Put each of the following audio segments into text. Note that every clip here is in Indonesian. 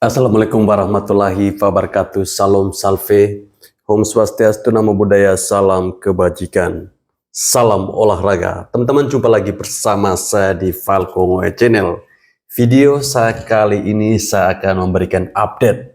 Assalamualaikum warahmatullahi wabarakatuh. Salam salve, Om Swastiastu, Namo Buddhaya, salam kebajikan, salam olahraga. Teman-teman, jumpa lagi bersama saya di Falco Ngoe Channel. Video saya kali ini saya akan memberikan update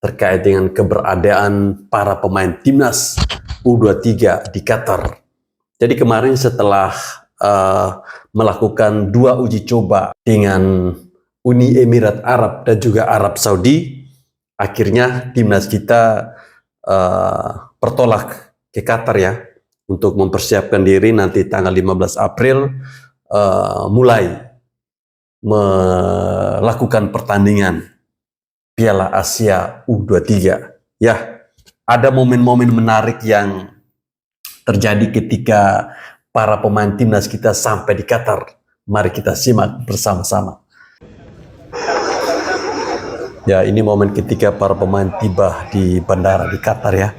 terkait dengan keberadaan para pemain timnas U23 di Qatar. Jadi kemarin setelah melakukan 2 uji coba dengan Uni Emirat Arab dan juga Arab Saudi, akhirnya timnas kita bertolak ke Qatar ya, untuk mempersiapkan diri nanti tanggal 15 April mulai melakukan pertandingan Piala Asia U23. Ya, ada momen-momen menarik yang terjadi ketika para pemain timnas kita sampai di Qatar. Mari kita simak bersama-sama. Ya, ini momen ketika para pemain tiba di bandara di Qatar ya.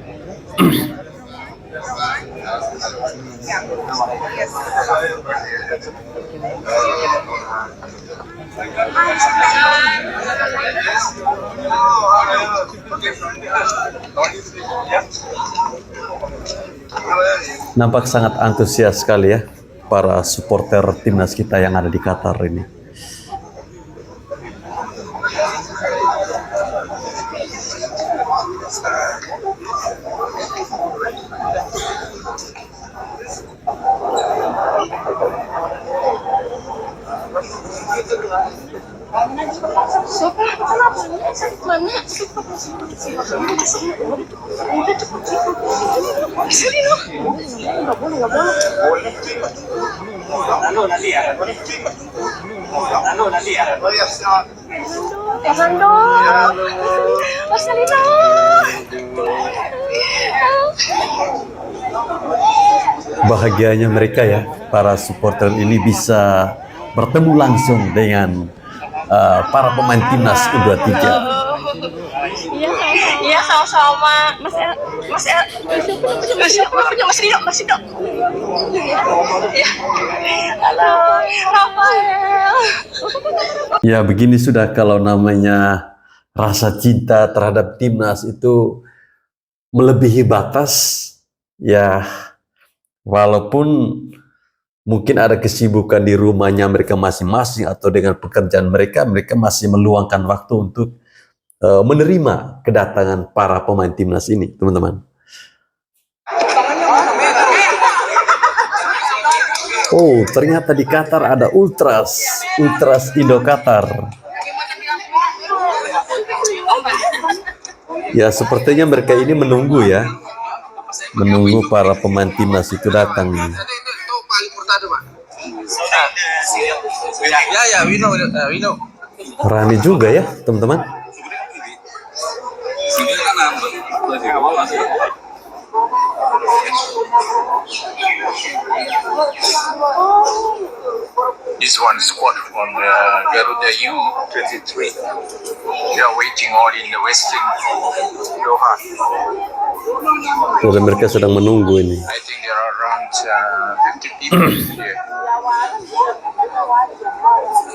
Nampak sangat antusias sekali ya para supporter timnas kita yang ada di Qatar ini. Bahagianya mereka ya, para supporter ini bisa bertemu langsung dengan para pemain timnas U23. Iya, sama-sama. Mas Rido. Ya. Halo, Rafael. Ya, begini sudah kalau namanya rasa cinta terhadap timnas itu melebihi batas ya. Walaupun mungkin ada kesibukan di rumahnya mereka masing-masing atau dengan pekerjaan mereka masih meluangkan waktu untuk menerima kedatangan para pemain timnas ini, teman-teman. Oh, ternyata di Qatar ada Ultras Indo Qatar. Ya, sepertinya mereka ini menunggu ya, menunggu para pemain timnas itu datang. Ya, Wino. Rame juga ya, teman-teman. This one squad from Garuda U23. They are waiting all in the Western Doha. Sudah, mereka sedang menunggu ini. I think there are around 50 people here.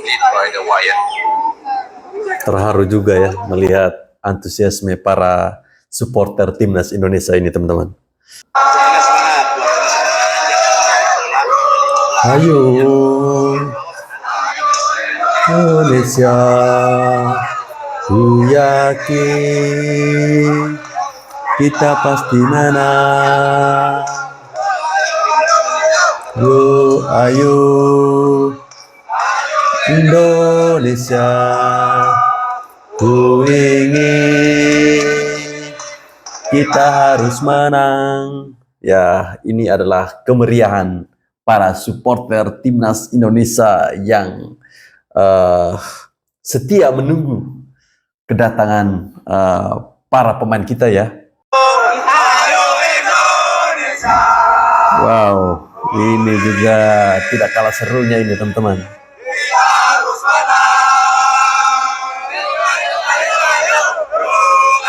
Lead by the Wyatt. Terharu juga ya melihat antusiasme para supporter timnas Indonesia ini, teman-teman. Ayo Indonesia, ku yakin kita pasti menang. Ayo Indonesia, ku ingin kita harus menang. Ya, ini adalah kemeriahan para supporter timnas Indonesia yang setia menunggu kedatangan para pemain kita ya. Wow, ini juga tidak kalah serunya ini, teman-teman.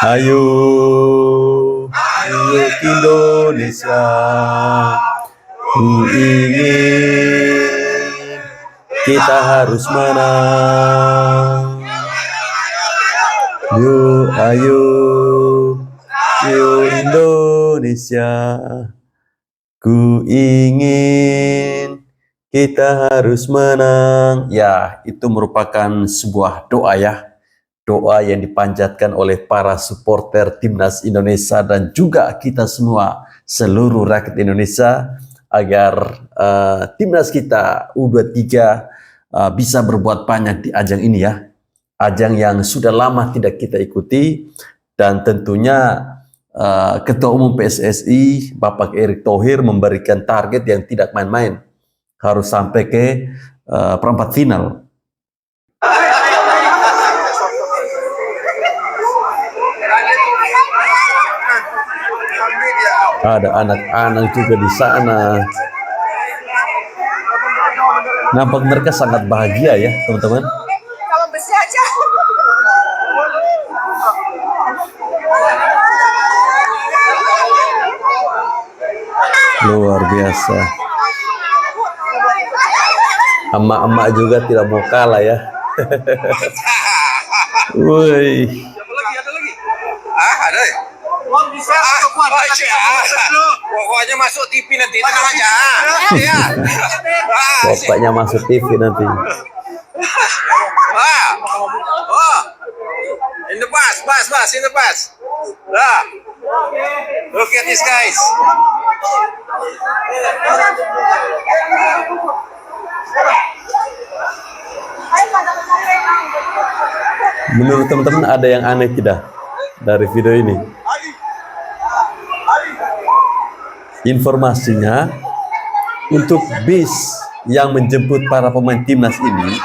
Ayo Indonesia, ku ingin kita harus menang. Yuk, ayo, yuk Indonesia. Ku ingin kita harus menang. Ya, itu merupakan sebuah doa ya. Doa yang dipanjatkan oleh para supporter timnas Indonesia dan juga kita semua, seluruh rakyat Indonesia, agar timnas kita U23 bisa berbuat banyak di ajang ini ya. Ajang yang sudah lama tidak kita ikuti, dan tentunya Ketua Umum PSSI Bapak Erick Thohir memberikan target yang tidak main-main, harus sampai ke perempat final. Ada anak-anak juga di sana. Nampak mereka sangat bahagia ya teman-teman. Kalau besi aja. Luar biasa. Emak-emak juga tidak mau kalah ya. Woi. Ada lagi? Ada ya? Pokoknya masuk TV nanti, tenang aja. Ya. Pokoknya masuk TV nanti. In the bus, in the bus. Look at these guys. Menurut teman-teman ada yang aneh tidak dari video ini? Informasinya, untuk bis yang menjemput para pemain timnas ini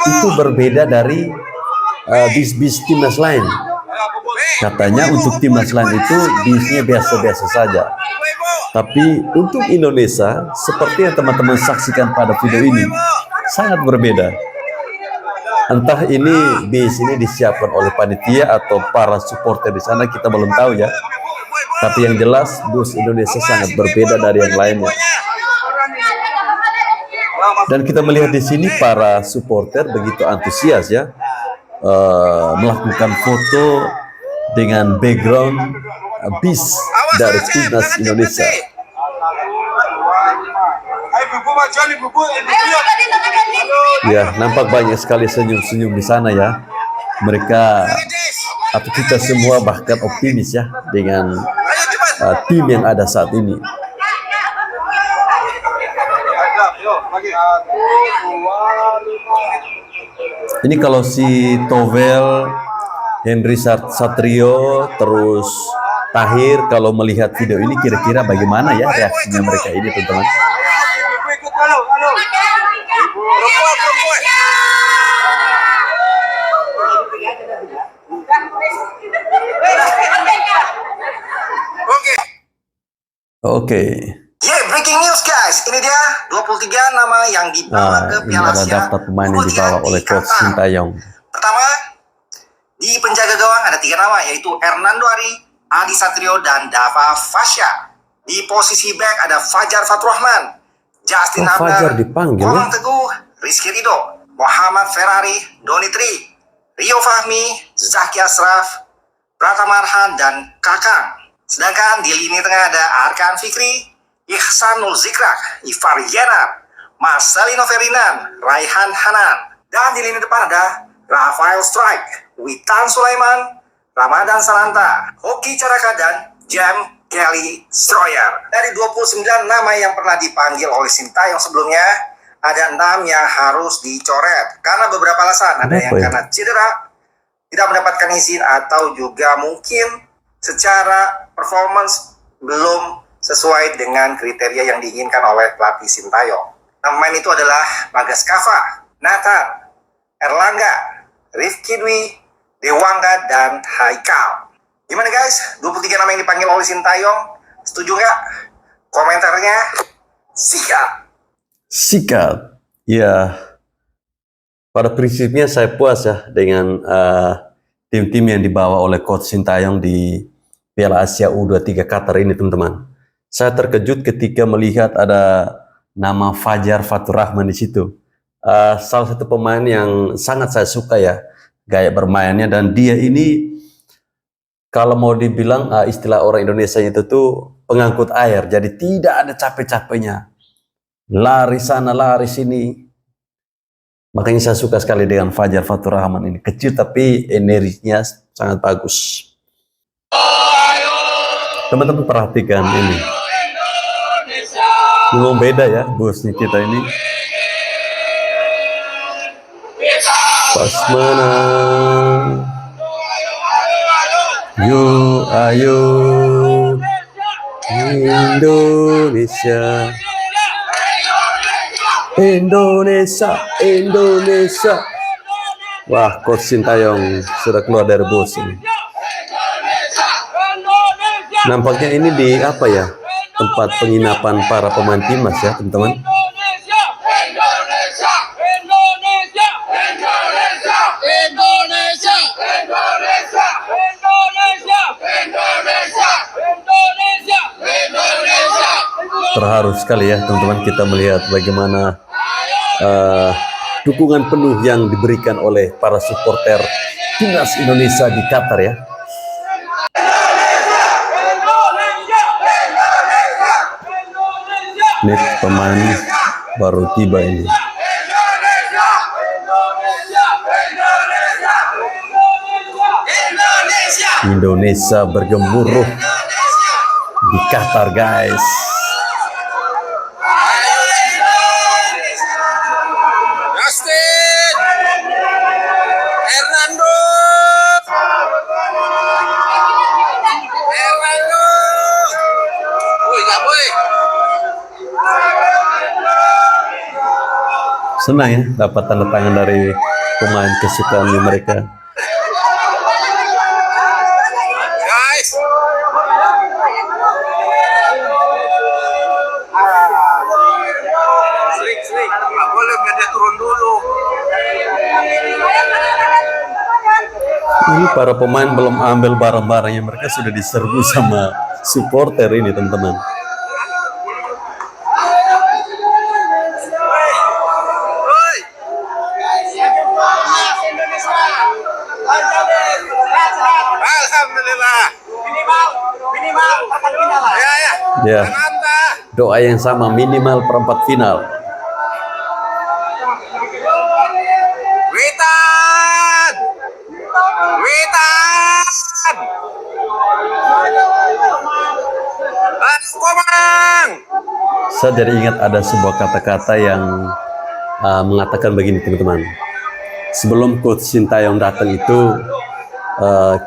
itu berbeda dari bis-bis timnas lain. Katanya untuk timnas lain itu bisnya biasa-biasa saja. Tapi untuk Indonesia, seperti yang teman-teman saksikan pada video ini, sangat berbeda. Entah ini bis ini disiapkan oleh panitia atau para supporter di sana, kita belum tahu ya. Tapi yang jelas bus Indonesia sangat berbeda dari yang lainnya. Dan kita melihat di sini para supporter begitu antusias ya, melakukan foto dengan background bis dari timnas Indonesia. Ya, nampak banyak sekali senyum-senyum di sana ya. Mereka atau kita semua bahkan optimis ya dengan tim yang ada saat ini. Ini kalau si Tovel, Henry Satrio, terus Tahir, kalau melihat video ini kira-kira bagaimana ya reaksinya mereka ini teman-teman? Oke. Yeah, breaking news guys. Ini dia 23 nama yang dibawa ke Piala Asia. Ini ada daftar pemain yang dibawa oleh coach Sintayong. Pertama, di penjaga gawang ada 3 nama, yaitu Hernando Ari, Adi Satrio, dan Dava Fasya. Di posisi back ada Fajar Faturrahman, Justin Fajar Abner, dipanggil Omang ya? Teguh, Rizky Ridho, Muhammad Ferrari, Doni Tri, Rio Fahmi, Zaki Ashraf, Pratama Arhan, dan Kakang. Sedangkan di lini tengah ada Arkan Fikri, Ihsanul Zikrak, Ivar Yenar, Marcelino Ferdinand, Raihan Hanan. Dan di lini depan ada Rafael Strike, Witan Sulaiman, Ramadan Sananta, Hoki Caraka, dan Jam Kelly Stroyer. Dari 29 nama yang pernah dipanggil oleh Sintayong sebelumnya, ada 6 yang harus dicoret karena beberapa alasan. Ada yang karena cedera, tidak mendapatkan izin, atau juga mungkin secara performance belum sesuai dengan kriteria yang diinginkan oleh pelatih Sintayong. Nama pemain itu adalah Bagas Kava, Nathan, Erlangga, Rifki Dwi, Dewangga, dan Haikal. Gimana guys? 23 nama yang dipanggil oleh Sintayong. Setuju nggak? Komentarnya sikat. Sikat. Ya, pada prinsipnya saya puas ya dengan tim-tim yang dibawa oleh coach Sintayong di Piala Asia U23 Qatar ini teman-teman. Saya terkejut ketika melihat ada nama Fajar Faturrahman di situ. Salah satu pemain yang sangat saya suka ya gaya bermainnya, dan dia ini kalau mau dibilang istilah orang Indonesia itu tuh pengangkut air, jadi tidak ada capek-capeknya, lari sana lari sini. Makanya saya suka sekali dengan Fajar Fatur Rahman ini, kecil tapi energinya sangat bagus. Teman-teman perhatikan ini, memang beda ya bosnya kita ini. Pas menang, yuk ayo Indonesia, Indonesia, Indonesia. Wah, Coach Sintayong sudah keluar dari bus ini. Nampaknya ini di apa ya, tempat penginapan para pemain timnas ya teman-teman. Terharu sekali ya teman-teman kita melihat bagaimana dukungan penuh yang diberikan oleh para supporter timnas Indonesia di Qatar ya. Ini pemain baru tiba ini. Indonesia bergemuruh di Qatar, guys. Justin, Hernando, boy. Senang ya dapat tanda tangan dari pemain kesukaannya mereka. Guys, sering, nggak boleh beda turun dulu. Ini para pemain belum ambil barang-barangnya, mereka sudah diserbu sama supporter ini teman-teman. Alhamdulillah. Minimal perempat final. Ya, doa yang sama, minimal perempat final. Witan. Komang. Saya jadi ingat ada sebuah kata-kata yang mengatakan begini teman-teman. Sebelum Coach Sintayong datang itu,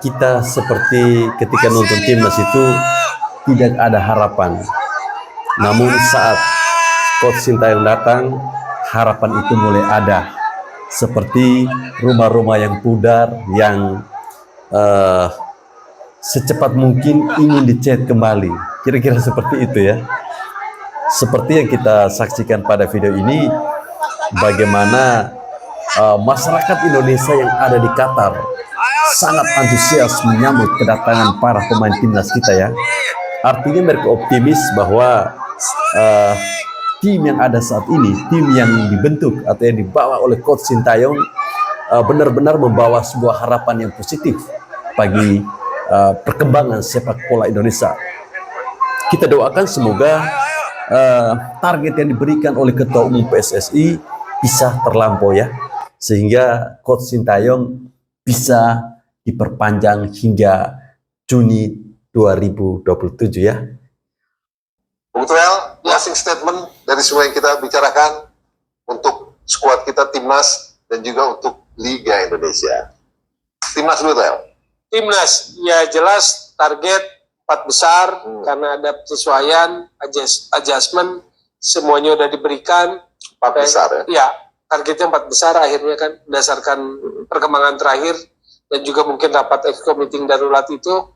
kita seperti ketika nonton timnas itu tidak ada harapan. Namun saat Coach Sintayong datang, harapan itu mulai ada. Seperti rumah-rumah yang pudar, yang secepat mungkin ingin dicat kembali. Kira-kira seperti itu ya. Seperti yang kita saksikan pada video ini, bagaimana masyarakat Indonesia yang ada di Qatar sangat antusias menyambut kedatangan para pemain timnas kita ya. Artinya mereka optimis bahwa tim yang ada saat ini, tim yang dibentuk atau yang dibawa oleh Coach Sintayong benar-benar membawa sebuah harapan yang positif bagi perkembangan sepak bola Indonesia. Kita doakan semoga target yang diberikan oleh Ketua Umum PSSI bisa terlampaui ya, sehingga Coach Sintayong bisa diperpanjang hingga Juni 2027 ya. Bung Trel, closing statement dari semua yang kita bicarakan untuk skuad kita timnas dan juga untuk Liga Indonesia. Timnas dulu, Trel. Timnas, ya jelas target 4 besar karena ada penyesuaian, adjustment, semuanya udah diberikan. 4 besar ya? Ya, targetnya 4 besar akhirnya kan berdasarkan perkembangan terakhir dan juga mungkin rapat exco meeting darurat itu,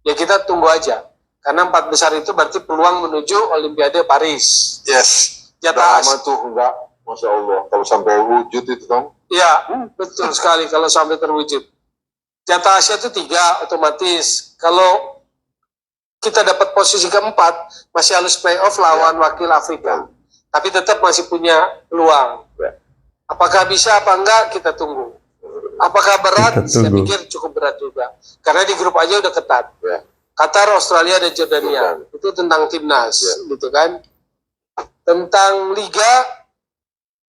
ya kita tunggu aja. Karena 4 besar itu berarti peluang menuju Olimpiade Paris. Yes. Jatah lama tuh enggak, Masya Allah. Kalau sampai wujud itu dong. Ya, betul sekali kalau sampai terwujud. Jatah Asia itu 3 otomatis. Kalau kita dapat posisi keempat, masih harus playoff lawan wakil Afrika. Tapi tetap masih punya peluang. Apakah bisa apa enggak, kita tunggu. Apakah berat? Kita Saya tunggu. pikir cukup berat juga. Karena di grup aja udah ketat. Ya. Qatar, Australia, dan Jordania. Itu tentang timnas, gitu kan. Tentang liga,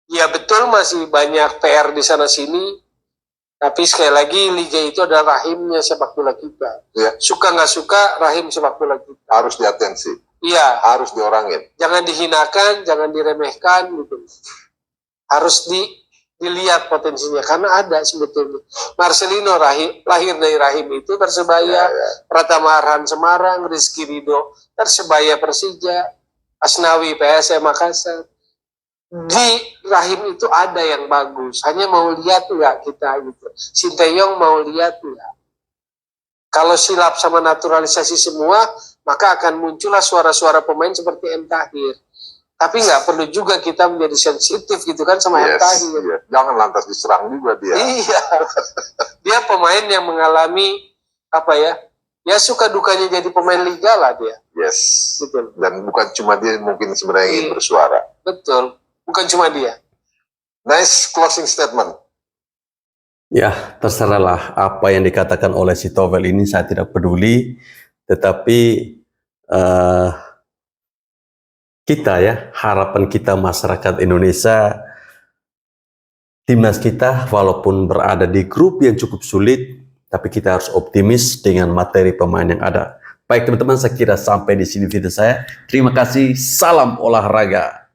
ya betul masih banyak PR di sana sini. Tapi sekali lagi liga itu adalah rahimnya sepak bola kita. Ya. Suka nggak suka rahim sepak bola kita. Harus diatensi, Iya, harus diorangin. jangan dihinakan, jangan diremehkan, gitu. Harus dilihat potensinya karena ada sebetulnya. Marcelino lahir dari rahim itu Persebaya, Pratama Arhan Semarang, Rizky Ridho Persebaya Persija, Asnawi PSM Makassar. Di rahim itu ada yang bagus, hanya mau lihat nggak kita gitu. Sinteyong mau lihat nggak? Kalau silap sama naturalisasi semua, maka akan muncullah suara-suara pemain seperti M. Tahir. Tapi nggak perlu juga kita menjadi sensitif gitu kan sama M. Tahir. Yes. Jangan lantas diserang juga dia. Iya, dia pemain yang mengalami apa ya? Ya suka dukanya jadi pemain liga lah dia. Yes. Betul, Dan bukan cuma dia mungkin sebenarnya ingin bersuara. betul. Bukan cuma dia. Nice closing statement. Ya, terserahlah apa yang dikatakan oleh si Towel ini, saya tidak peduli. Tetapi kita ya, harapan kita masyarakat Indonesia, timnas kita walaupun berada di grup yang cukup sulit, tapi kita harus optimis dengan materi pemain yang ada. Baik teman-teman, saya kira sampai di sini video saya. Terima kasih, salam olahraga.